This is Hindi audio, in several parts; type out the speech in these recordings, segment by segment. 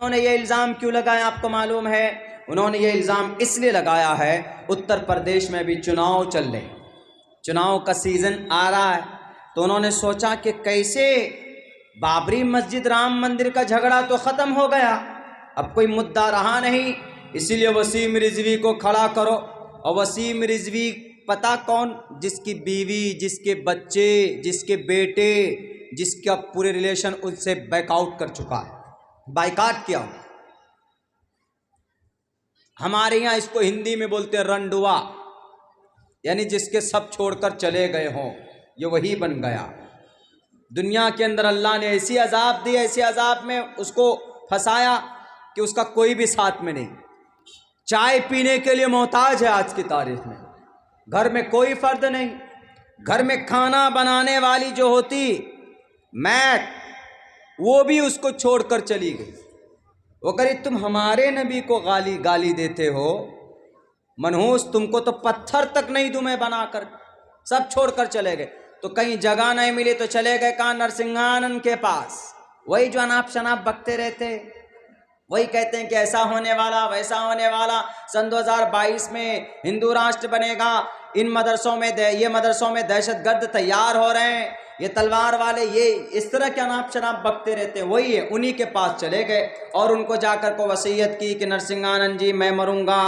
उन्होंने ये इल्ज़ाम क्यों लगाया आपको मालूम है? उन्होंने ये इल्ज़ाम इसलिए लगाया है, उत्तर प्रदेश में भी चुनाव चल रहे, चुनाव का सीज़न आ रहा है, तो उन्होंने सोचा कि कैसे बाबरी मस्जिद राम मंदिर का झगड़ा तो ख़त्म हो गया, अब कोई मुद्दा रहा नहीं, इसीलिए वसीम रिजवी को खड़ा करो। और वसीम रिजवी पता कौन? जिसकी बीवी, जिसके बच्चे, जिसके बेटे, जिसका पूरे रिलेशन उससे बैकआउट कर चुका है, बाइकाट किया। हमारे यहाँ इसको हिंदी में बोलते हैं रंडुआ, यानी जिसके सब छोड़कर चले गए हों, ये वही बन गया। दुनिया के अंदर अल्लाह ने ऐसी अजाब दी, ऐसे अजाब में उसको फंसाया कि उसका कोई भी साथ में नहीं। चाय पीने के लिए मोहताज है आज की तारीख में, घर में कोई फर्द नहीं। घर में खाना बनाने वाली जो होती मैट, वो भी उसको छोड़कर चली गई। वो करी तुम हमारे नबी को गाली देते हो, मनहूस, तुमको तो पत्थर तक नहीं दूं मैं बनाकर, सब छोड़कर चले गए। तो कहीं जगह नहीं मिली तो चले गए कहाँ? नरसिंहानंद के पास। वही जो अनाप शनाप बकते रहते, वही कहते हैं कि ऐसा होने वाला, वैसा होने वाला, सन 2022 में हिंदू राष्ट्र बनेगा, इन मदरसों में ये मदरसों में दहशतगर्द तैयार हो रहे हैं, ये तलवार वाले, ये इस तरह के अनाप शनाप बकते रहते हैं। वही है, उन्हीं के पास चले गए और उनको जाकर को वसीयत की कि नरसिंहानंद जी, मैं मरूंगा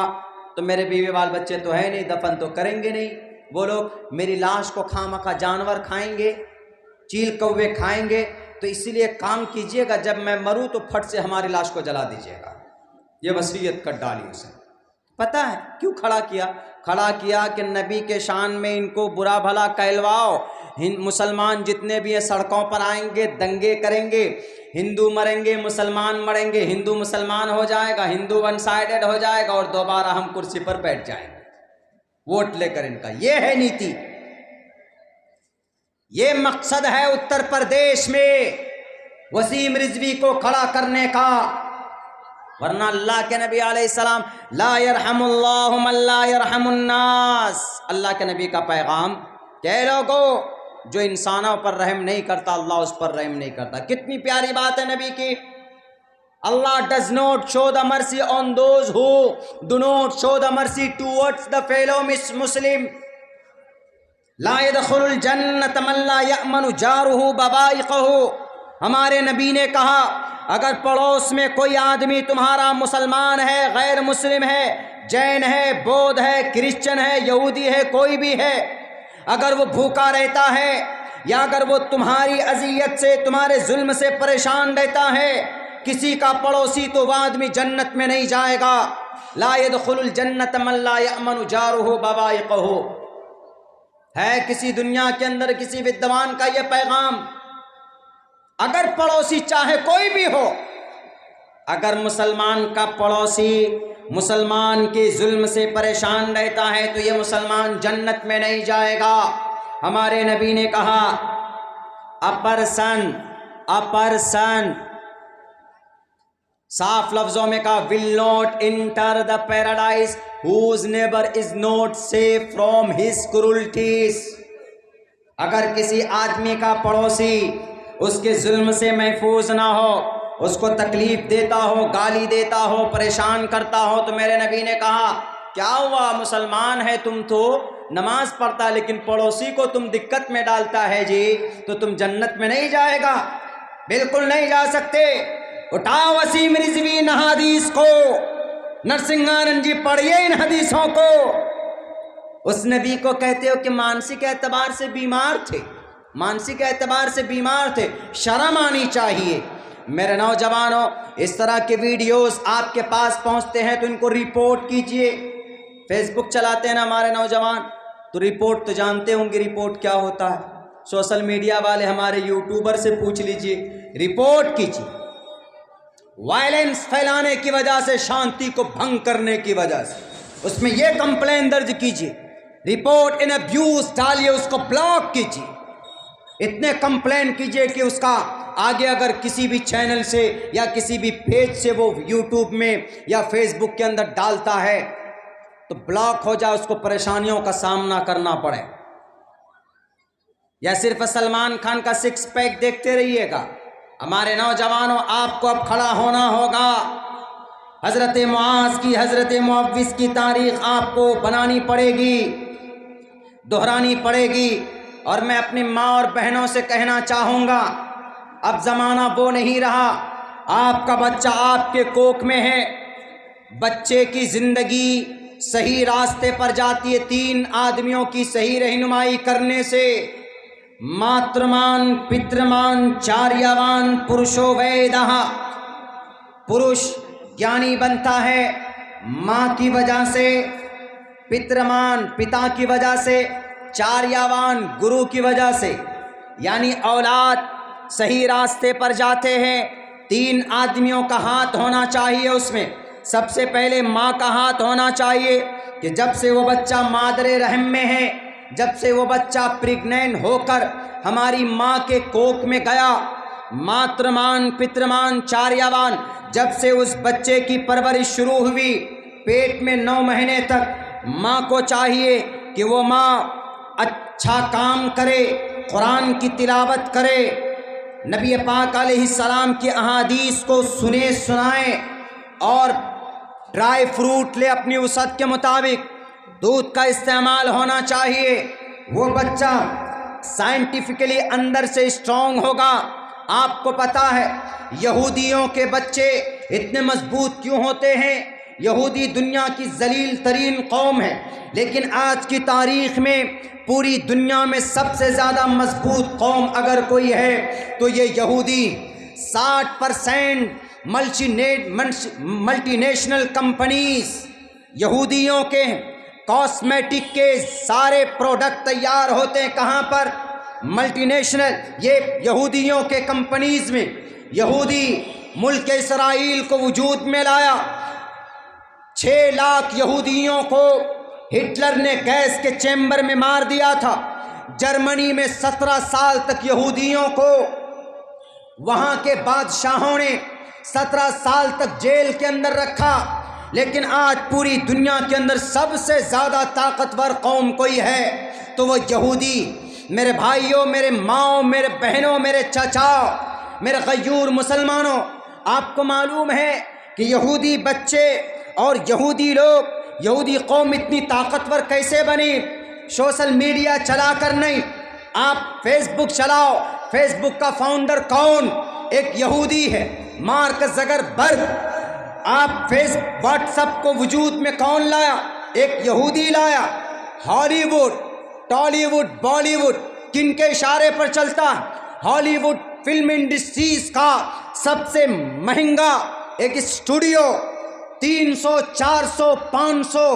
तो मेरे बीवी बाल बच्चे तो है नहीं, दफन तो करेंगे नहीं, वो लोग मेरी लाश को खामखा जानवर खाएंगे, चील कौवे खाएंगे, तो इसीलिए काम कीजिएगा, जब मैं मरूं तो फट से हमारी लाश को जला दीजिएगा। ये वसीयत कर डाली उसे। पता है क्यों खड़ा किया? खड़ा किया कि नबी के शान में इनको बुरा भला कहलवाओ। मुसलमान जितने भी हैं सड़कों पर आएंगे, दंगे करेंगे, हिंदू मरेंगे, मुसलमान मरेंगे, हिंदू मुसलमान हो जाएगा, हिंदू वन साइडेड हो जाएगा और दोबारा हम कुर्सी पर बैठ जाएंगे वोट लेकर। इनका ये है नीति, ये मकसद है उत्तर प्रदेश में वसीम रिजवी को खड़ा करने का। वरना अल्लाह के नबी अलैहिस्सलाम ला यरहमुल्लाहु मन ला यरहमुन्नास, अल्लाह के नबी का पैगाम, कह लोगों जो इंसानों पर रहम नहीं करता अल्लाह उस पर रहम नहीं करता। कितनी प्यारी बात है नबी की। अल्लाह does not show the mercy on those who do not show the mercy towards the fellow Muslim. ला यदखुलुल जन्नत मन ला यअमनु जारुहु बवाइक़हु। हमारे नबी ने कहा अगर पड़ोस में कोई आदमी तुम्हारा मुसलमान है, गैर मुस्लिम है, जैन है, बौद्ध है, क्रिश्चियन है, यहूदी है, कोई भी है, अगर वो भूखा रहता है या अगर वो तुम्हारी अजियत से, तुम्हारे जुल्म से परेशान रहता है, किसी का पड़ोसी, तो वह आदमी जन्नत में नहीं जाएगा। ला यदखुलुल जन्नत मन ला यअमनु जारुहु बवाइक़हु। है किसी दुनिया के अंदर किसी विद्वान का यह पैगाम, अगर पड़ोसी चाहे कोई भी हो, अगर मुसलमान का पड़ोसी मुसलमान के जुल्म से परेशान रहता है तो यह मुसलमान जन्नत में नहीं जाएगा। हमारे नबी ने कहा अपर्सन, साफ लफ्जों में कहा, will not enter the paradise whose neighbor is not safe from his cruelties। अगर किसी आदमी का पड़ोसी उसके जुल्म से महफूज ना हो, उसको तकलीफ देता हो, गाली देता हो, परेशान करता हो, तो मेरे नबी ने कहा क्या हुआ, मुसलमान है तुम, तो नमाज पढ़ता, लेकिन पड़ोसी को तुम दिक्कत में डालता है जी, तो तुम जन्नत में नहीं जाएगा, बिल्कुल नहीं जा सकते। उठाओ वसीम रिजवी इन हदीस को, नरसिंहानंद जी पढ़िए इन हदीसों को। उस नबी को कहते हो कि मानसिक एतबार से बीमार थे, मानसिक एतबार से बीमार थे, शर्म आनी चाहिए। मेरे नौजवानों, इस तरह के वीडियोस आपके पास पहुंचते हैं तो इनको रिपोर्ट कीजिए। फेसबुक चलाते हैं ना हमारे नौजवान, तो रिपोर्ट तो जानते होंगे रिपोर्ट क्या होता है। सोशल मीडिया वाले हमारे यूट्यूबर से पूछ लीजिए, रिपोर्ट कीजिए। वायलेंस फैलाने की वजह से, शांति को भंग करने की वजह से, उसमें यह कंप्लेन दर्ज कीजिए, रिपोर्ट इन अब्यूज डालिए, उसको ब्लॉक कीजिए, इतने कंप्लेन कीजिए कि उसका आगे अगर किसी भी चैनल से या किसी भी पेज से वो यूट्यूब में या फेसबुक के अंदर डालता है तो ब्लॉक हो जाए, उसको परेशानियों का सामना करना पड़े। या सिर्फ सलमान खान का सिक्स पैक देखते रहिएगा। हमारे नौजवानों, आपको अब खड़ा होना होगा। हज़रत मुआज़ की, हज़रत मुअव्विज़ की तारीख़ आपको बनानी पड़ेगी, दोहरानी पड़ेगी। और मैं अपनी माँ और बहनों से कहना चाहूँगा, अब ज़माना वो नहीं रहा। आपका बच्चा आपके कोख में है, बच्चे की ज़िंदगी सही रास्ते पर जाती है 3 आदमियों की सही रहनुमाई करने से। मातृमान पितृमान चार्यवान पुरुषो वेदः। पुरुष ज्ञानी बनता है माँ की वजह से, पितृमान पिता की वजह से, चार्यवान गुरु की वजह से। यानी औलाद सही रास्ते पर जाते हैं, 3 आदमियों का हाथ होना चाहिए उसमें। सबसे पहले माँ का हाथ होना चाहिए कि जब से वो बच्चा मादरे रहम में है, जब से वो बच्चा प्रेग्नेंट होकर हमारी माँ के कोख में गया, मातृमान पितृमान चार्यवान, जब से उस बच्चे की परवरिश शुरू हुई, पेट में 9 महीने तक माँ को चाहिए कि वो माँ अच्छा काम करे, कुरान की तिलावत करे, नबी पाक अलैहिस्सलाम की अहादीस को सुने सुनाए, और ड्राई फ्रूट ले अपनी वसअत के मुताबिक, दूध का इस्तेमाल होना चाहिए। वो बच्चा साइंटिफिकली अंदर से स्ट्रांग होगा। आपको पता है यहूदियों के बच्चे इतने मजबूत क्यों होते हैं? यहूदी दुनिया की जलील तरीन कौम है, लेकिन आज की तारीख में पूरी दुनिया में सबसे ज़्यादा मजबूत कौम अगर कोई है तो ये यहूदी। 60% मल्टीनेशनल कंपनीज यहूदियों के, कॉस्मेटिक के सारे प्रोडक्ट तैयार होते हैं कहाँ पर? मल्टीनेशनल, ये यहूदियों के कंपनीज में। यहूदी मुल्क इसराइल को वजूद में लाया। 6 लाख यहूदियों को हिटलर ने गैस के चैम्बर में मार दिया था। जर्मनी में 17 साल तक यहूदियों को वहाँ के बादशाहों ने 17 साल तक जेल के अंदर रखा। लेकिन आज पूरी दुनिया के अंदर सबसे ज़्यादा ताकतवर कौम कोई है तो वो यहूदी। मेरे भाइयों, मेरे माओ, मेरे बहनों, मेरे चाचाओ, मेरे गयूर मुसलमानों, आपको मालूम है कि यहूदी बच्चे और यहूदी लोग, यहूदी कौम इतनी ताकतवर कैसे बनी? सोशल मीडिया चलाकर नहीं। आप फेसबुक चलाओ, फेसबुक का फाउंडर कौन? एक यहूदी है, मार्क ज़करबर्ग। आप व्हाट्सएप को वजूद में कौन लाया? एक यहूदी लाया। हॉलीवुड, टॉलीवुड, बॉलीवुड किनके इशारे पर चलता है? हॉलीवुड फिल्म इंडस्ट्रीज का सबसे महंगा एक स्टूडियो 300, 400, 500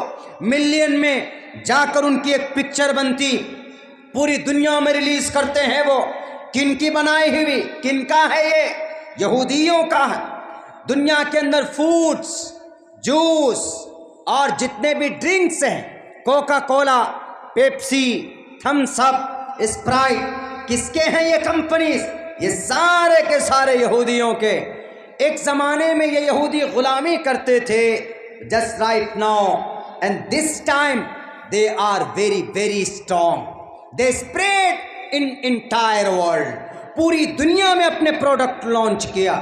मिलियन में जाकर उनकी एक पिक्चर बनती, पूरी दुनिया में रिलीज करते हैं। वो किनकी बनाई हुई? किनका है ये? यहूदियों का है। दुनिया के अंदर फूड्स, जूस और जितने भी ड्रिंक्स हैं, Coca Cola, Pepsi, Thums Up, Sprite, किसके हैं ये कंपनीज? ये सारे के सारे यहूदियों के। एक ज़माने में ये यहूदी गुलामी करते थे, just right now and this time they are very very strong. They spread in entire world, पूरी दुनिया में अपने प्रोडक्ट लॉन्च किया।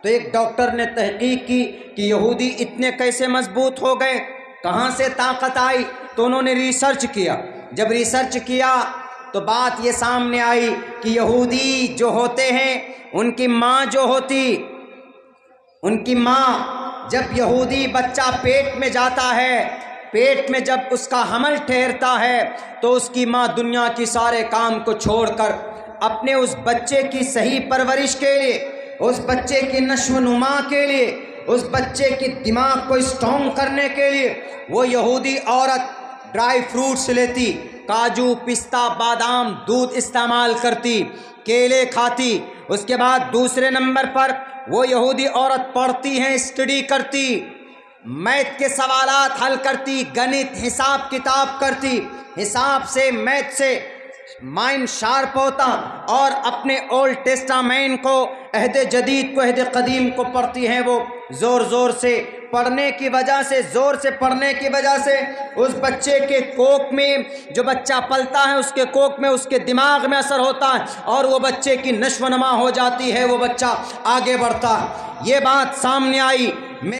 तो एक डॉक्टर ने तहकीक की कि यहूदी इतने कैसे मजबूत हो गए, कहाँ से ताकत आई? तो उन्होंने रिसर्च किया। जब रिसर्च किया तो बात ये सामने आई कि यहूदी जो होते हैं, उनकी माँ जो होती, उनकी माँ, जब यहूदी बच्चा पेट में जाता है, पेट में जब उसका हमल ठहरता है तो उसकी माँ दुनिया की सारे काम को छोड़कर अपने उस बच्चे की सही परवरिश के लिए, उस बच्चे की नश्व नुमा के लिए, उस बच्चे के दिमाग को स्ट्रॉन्ग करने के लिए वो यहूदी औरत ड्राई फ्रूट्स लेती, काजू, पिस्ता, बादाम, दूध इस्तेमाल करती, केले खाती। उसके बाद दूसरे नंबर पर वो यहूदी औरत पढ़ती हैं, स्टडी करती, मैथ के सवालात हल करती, गणित हिसाब किताब करती, हिसाब से मैथ से माइंड शार्प होता, और अपने ओल्ड टेस्टामेंट को, अहद जदीद को, अहद कदीम को पढ़ती हैं। वो ज़ोर ज़ोर से पढ़ने की वजह से, ज़ोर से पढ़ने की वजह से उस बच्चे के कोख में, जो बच्चा पलता है उसके कोख में, उसके दिमाग में असर होता है और वो बच्चे की नश्वनमा हो जाती है, वो बच्चा आगे बढ़ता है। ये बात सामने आई